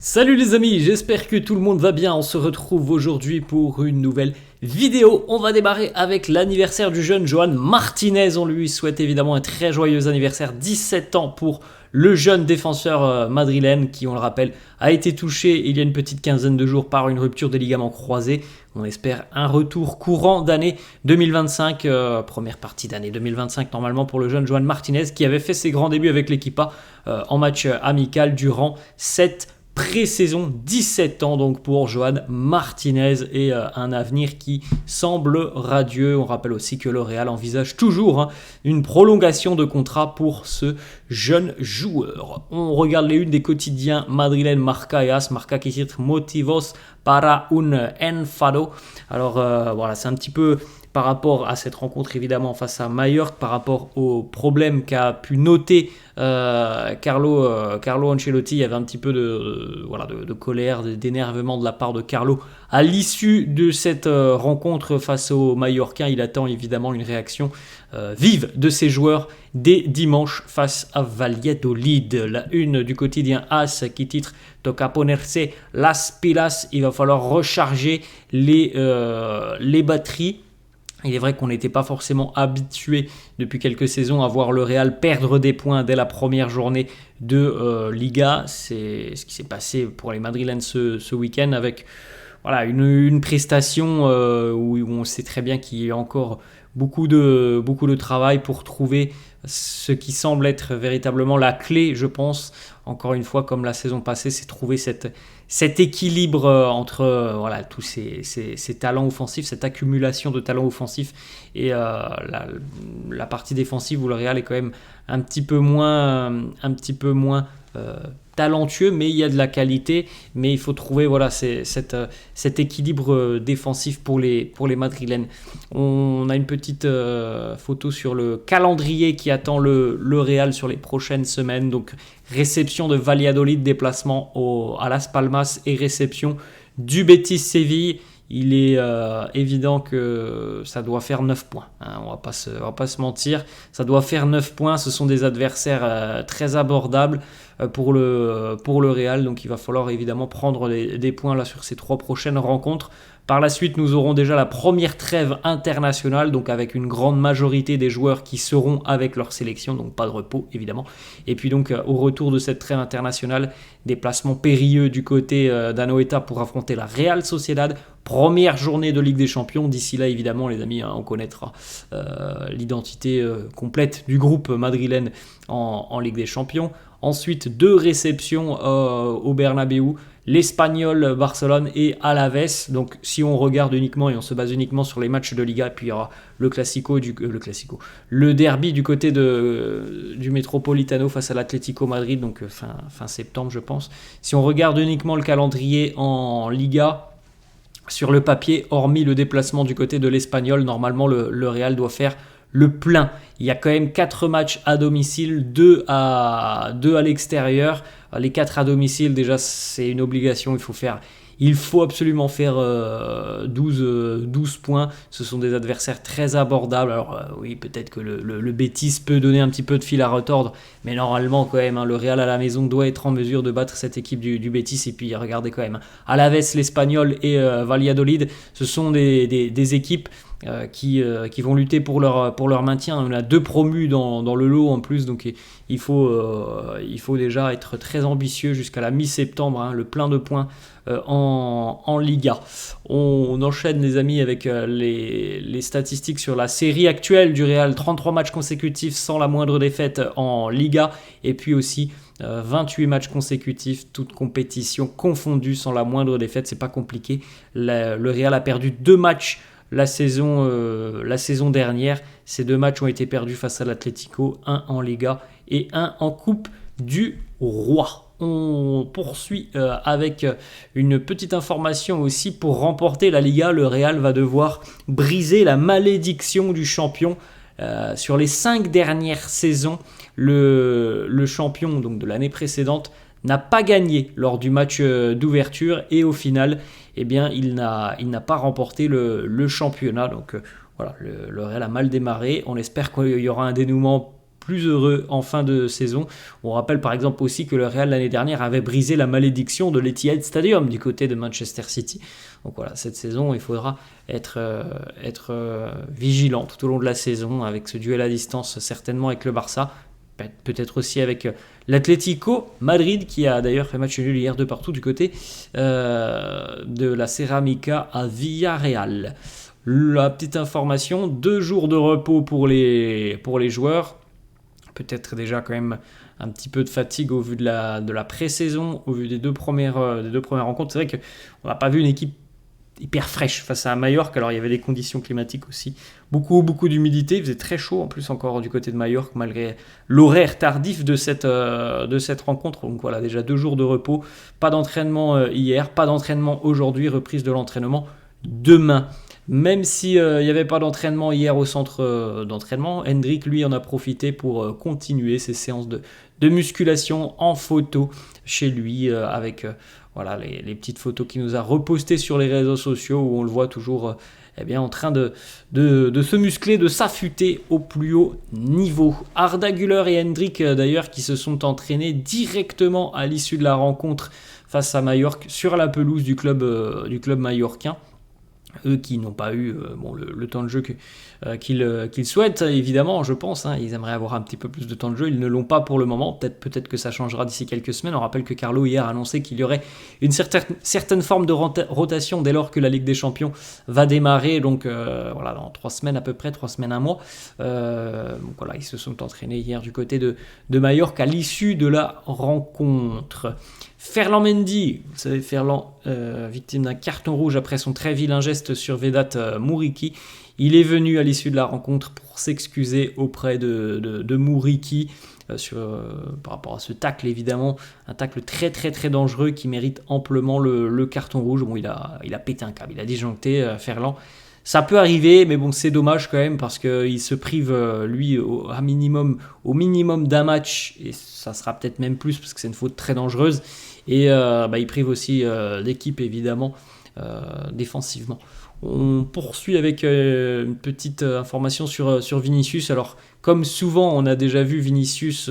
Salut les amis, j'espère que tout le monde va bien. On se retrouve aujourd'hui pour une nouvelle vidéo. On va démarrer avec l'anniversaire du jeune Joan Martinez. On lui souhaite évidemment un très joyeux anniversaire. 17 ans pour le jeune défenseur madrilène qui, on le rappelle, a été touché il y a une petite quinzaine de jours par une rupture des ligaments croisés. On espère un retour courant d'année 2025, première partie d'année 2025 normalement pour le jeune Joan Martinez qui avait fait ses grands débuts avec l'équipe en match amical durant cette pré-saison. 17 ans donc pour Joan Martinez et un avenir qui semble radieux. On rappelle aussi que le Real envisage toujours une prolongation de contrat pour ce jeune joueur. On regarde les unes des quotidiens madrilènes Marca et AS. Marca qui titre Motivos para un enfado. Alors voilà, c'est un petit peu par rapport à cette rencontre évidemment face à Mallorca, par rapport aux problèmes qu'a pu noter Carlo Ancelotti. Il y avait un petit peu de colère, d'énervement de la part de Carlo à l'issue de cette rencontre face aux Mallorcains. Il attend évidemment une réaction vive de ses joueurs dès dimanche face à Valladolid. La une du quotidien AS qui titre Toca ponerse las pilas. Il va falloir recharger les batteries. Il est vrai qu'on n'était pas forcément habitué depuis quelques saisons à voir le Real perdre des points dès la première journée de Liga. C'est ce qui s'est passé pour les Madrilènes ce week-end avec une prestation où on sait très bien qu'il y a encore beaucoup de travail pour trouver ce qui semble être véritablement la clé, je pense. Encore une fois, comme la saison passée, c'est trouver cet équilibre entre tous ces talents offensifs, cette accumulation de talents offensifs et la partie défensive où le Real est quand même un petit peu moins talentueux, mais il y a de la qualité. Mais il faut trouver cet équilibre défensif pour les Madrilènes. On a une petite photo sur le calendrier qui attend le Real sur les prochaines semaines. Donc réception de Valladolid, déplacement à Las Palmas et réception du Betis Séville. Il est évident que ça doit faire 9 points. On va pas se mentir. Ça doit faire 9 points. Ce sont des adversaires très abordables pour le Real. Donc il va falloir évidemment prendre des points là sur ces 3 prochaines rencontres. Par la suite, nous aurons déjà la première trêve internationale, donc avec une grande majorité des joueurs qui seront avec leur sélection, donc pas de repos évidemment. Et puis donc au retour de cette trêve internationale, déplacement périlleux du côté d'Anoeta pour affronter la Real Sociedad. Première journée de Ligue des Champions. D'ici là, évidemment, les amis, on connaîtra l'identité complète du groupe madrilène en Ligue des Champions. Ensuite, 2 réceptions au Bernabéu. L'Espagnol, Barcelone et Alaves. Donc si on regarde uniquement et on se base uniquement sur les matchs de Liga, puis il y aura le derby du côté du Metropolitano face à l'Atlético Madrid, donc fin septembre je pense. Si on regarde uniquement le calendrier en Liga, sur le papier, hormis le déplacement du côté de l'Espagnol, normalement le Real doit faire le plein. Il y a quand même 4 matchs à domicile, 2 à l'extérieur. Les 4 à domicile, déjà, c'est une obligation. Il faut absolument faire 12 points. Ce sont des adversaires très abordables. Alors oui, peut-être que le Betis peut donner un petit peu de fil à retordre, mais normalement quand même, le Real à la maison doit être en mesure de battre cette équipe du Betis. Et puis regardez quand même, Alaves, l'Espagnol et Valladolid, ce sont des équipes qui vont lutter pour leur maintien. On a 2 promus dans le lot en plus, donc il faut déjà être très ambitieux jusqu'à la mi-septembre, le plein de points en Liga. On enchaîne les amis avec les statistiques sur la série actuelle du Real. 33 matchs consécutifs sans la moindre défaite en Liga, et puis aussi 28 matchs consécutifs, toutes compétitions confondues, sans la moindre défaite. C'est pas compliqué. Le Real a perdu 2 matchs la saison dernière. Ces 2 matchs ont été perdus face à l'Atlético, un en Liga et un en Coupe du Roi. On poursuit avec une petite information aussi. Pour remporter la Liga, le Real va devoir briser la malédiction du champion. Sur les 5 dernières saisons, le champion donc de l'année précédente n'a pas gagné lors du match d'ouverture et au final, il n'a pas remporté le championnat. Donc le Real a mal démarré. On espère qu'il y aura un dénouement plus heureux en fin de saison. On rappelle par exemple aussi que le Real l'année dernière avait brisé la malédiction de l'Etihad Stadium du côté de Manchester City. Donc voilà, cette saison, il faudra être vigilant tout au long de la saison avec ce duel à distance certainement avec le Barça. Peut-être aussi avec l'Atlético Madrid qui a d'ailleurs fait match nul hier de partout du côté de la Ceramica à Villarreal. La petite information, 2 jours de repos pour les joueurs. Peut-être déjà quand même un petit peu de fatigue au vu de la pré-saison, au vu des deux premières rencontres. C'est vrai qu'on n'a pas vu une équipe hyper fraîche face à Majorque. Alors il y avait des conditions climatiques aussi, beaucoup d'humidité, il faisait très chaud en plus encore du côté de Majorque malgré l'horaire tardif de cette rencontre. Donc voilà, déjà 2 jours de repos, pas d'entraînement hier, pas d'entraînement aujourd'hui, reprise de l'entraînement demain. Même s'il n'y avait pas d'entraînement hier au centre d'entraînement, Hendrik lui en a profité pour continuer ses séances de musculation en photo chez lui avec voilà, les petites photos qu'il nous a repostées sur les réseaux sociaux où on le voit toujours en train de se muscler, de s'affûter au plus haut niveau. Arda Güler et Hendrik d'ailleurs qui se sont entraînés directement à l'issue de la rencontre face à Majorque sur la pelouse du club majorquin. Eux qui n'ont pas eu le temps de jeu qu'ils souhaitent, évidemment, je pense. Ils aimeraient avoir un petit peu plus de temps de jeu. Ils ne l'ont pas pour le moment. Peut-être que ça changera d'ici quelques semaines. On rappelle que Carlo hier a annoncé qu'il y aurait une certaine forme de rotation dès lors que la Ligue des Champions va démarrer. Donc voilà, dans 3 semaines à peu près, 3 semaines, 1 mois. Donc voilà, ils se sont entraînés hier du côté de Majorque à l'issue de la rencontre. Ferland Mendy, vous savez, Ferland, victime d'un carton rouge après son très vilain geste sur Vedat Muriqi. Il est venu à l'issue de la rencontre pour s'excuser auprès de Muriqi par rapport à ce tacle, évidemment. Un tacle très très très dangereux qui mérite amplement le carton rouge. Bon, il a pété un câble, il a disjoncté Ferland. Ça peut arriver, mais bon, c'est dommage quand même parce qu'il se prive, lui, au minimum d'un match, et ça sera peut-être même plus parce que c'est une faute très dangereuse. Et il prive aussi l'équipe, évidemment, défensivement. On poursuit avec une petite information sur Vinicius. Alors, comme souvent, on a déjà vu Vinicius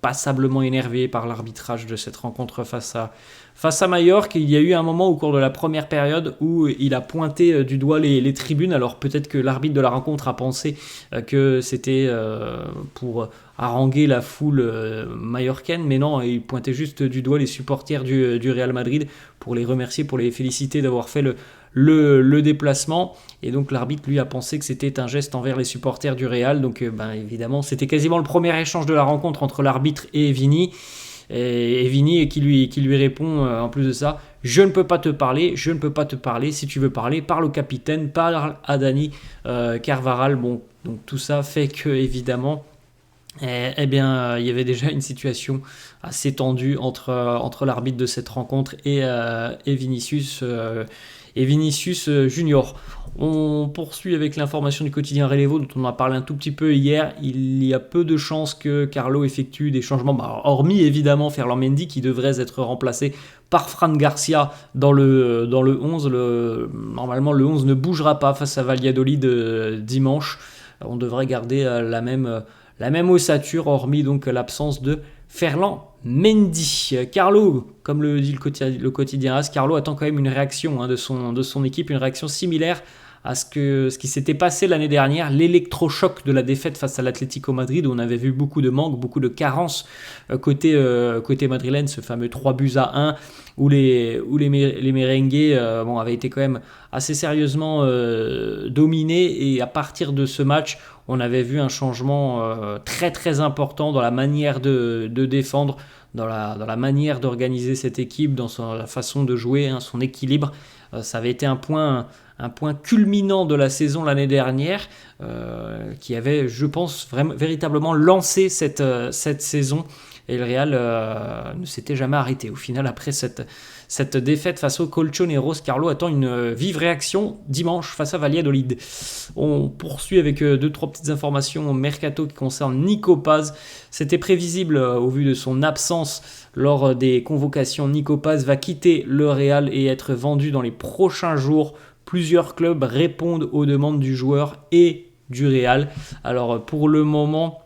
passablement énervé par l'arbitrage de cette rencontre face à Majorque. Il y a eu un moment au cours de la première période où il a pointé du doigt les tribunes. Alors peut-être que l'arbitre de la rencontre a pensé que c'était pour haranguer la foule majorcaine, mais non, il pointait juste du doigt les supporters du Real Madrid pour les remercier, pour les féliciter d'avoir fait le déplacement. Et donc l'arbitre lui a pensé que c'était un geste envers les supporters du Real. Donc évidemment c'était quasiment le premier échange de la rencontre entre l'arbitre et Vini. Et Vini qui lui répond en plus de ça: je ne peux pas te parler, si tu veux parler, parle au capitaine, parle à Dani Carvajal. Bon, donc tout ça fait que évidemment il y avait déjà une situation assez tendue entre l'arbitre de cette rencontre et Vinicius Junior. On poursuit avec l'information du quotidien Relevo dont on a parlé un tout petit peu hier. Il y a peu de chances que Carlo effectue des changements, hormis évidemment Ferland Mendy qui devrait être remplacé par Fran Garcia dans le 11. Normalement le 11 ne bougera pas face à Valladolid dimanche. On devrait garder la même ossature, hormis donc l'absence de Ferland Mendy. Carlo, comme le dit le quotidien AS, Carlo attend quand même une réaction de son équipe, une réaction similaire à ce qui s'était passé l'année dernière, l'électrochoc de la défaite face à l'Atlético Madrid, où on avait vu beaucoup de manques, beaucoup de carences côté madrilène, ce fameux 3-1, où les merengues avaient été quand même assez sérieusement dominés, et à partir de ce match, on avait vu un changement très très important dans la manière de défendre, dans la manière d'organiser cette équipe, dans la façon de jouer, son équilibre. Ça avait été un point culminant de la saison l'année dernière, qui avait, je pense, véritablement lancé cette saison. Et le Real ne s'était jamais arrêté. Au final, après cette défaite face aux Colchoneros, Carlo attend une vive réaction dimanche face à Valladolid. On poursuit avec 2-3 petites informations au mercato qui concernent Nico Paz. C'était prévisible au vu de son absence lors des convocations. Nico Paz va quitter le Real et être vendu dans les prochains jours. Plusieurs clubs répondent aux demandes du joueur et du Real. Alors pour le moment,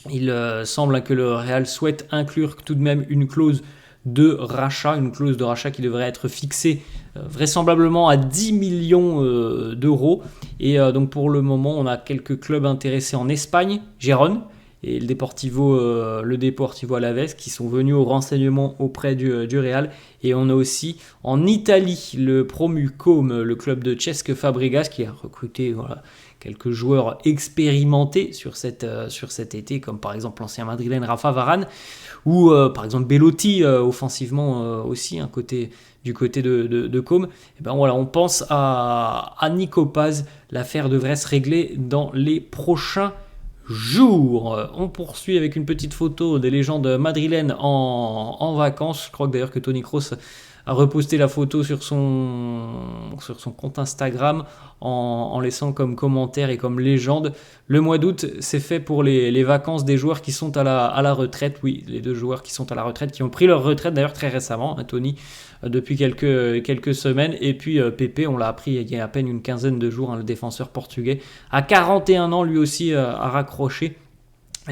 Il semble que le Real souhaite inclure tout de même une clause de rachat, qui devrait être fixée vraisemblablement à 10 millions d'euros. Et donc pour le moment, on a quelques clubs intéressés en Espagne, Gérone et le Deportivo Alavés, qui sont venus au renseignement auprès du Real. Et on a aussi en Italie le promu Côme, le club de Cesc Fabregas, qui a recruté quelques joueurs expérimentés sur cet été, comme par exemple l'ancien madrilène Rafa Varane, ou par exemple Belotti, offensivement aussi, du côté de Côme. Et ben voilà, on pense à Nico Paz. L'affaire devrait se régler dans les prochains jours. On poursuit avec une petite photo des légendes madrilènes en vacances. Je crois que d'ailleurs que Toni Kroos a reposté la photo sur son compte Instagram en laissant comme commentaire et comme légende: le mois d'août, c'est fait pour les vacances des joueurs qui sont à la retraite. Oui, les 2 joueurs qui sont à la retraite, qui ont pris leur retraite d'ailleurs très récemment, Toni depuis quelques semaines, et puis Pepe, on l'a appris il y a à peine une quinzaine de jours, le défenseur portugais, à 41 ans lui aussi, a raccroché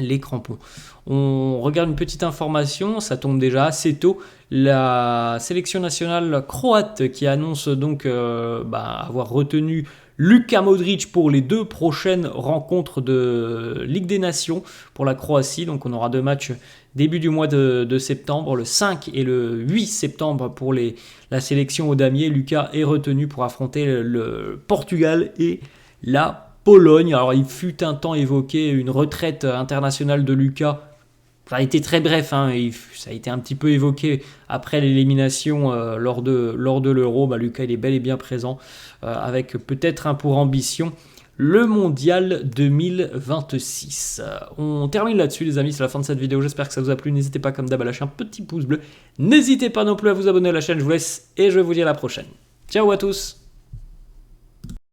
les crampons. On regarde une petite information, ça tombe déjà assez tôt. La sélection nationale croate qui annonce donc avoir retenu Luka Modric pour les 2 prochaines rencontres de Ligue des Nations pour la Croatie. Donc on aura 2 matchs début du mois de septembre, le 5 et le 8 septembre pour la sélection aux damiers. Luka est retenu pour affronter le Portugal et la Pologne. Alors il fut un temps évoqué une retraite internationale de Luka. Ça a été très bref, ça a été un petit peu évoqué après l'élimination lors de l'Euro. Luka, il est bel et bien présent, avec peut-être pour ambition le Mondial 2026. On termine là-dessus les amis, c'est la fin de cette vidéo, j'espère que ça vous a plu. N'hésitez pas comme d'hab à lâcher un petit pouce bleu. N'hésitez pas non plus à vous abonner à la chaîne, je vous laisse et je vous dis à la prochaine. Ciao à tous.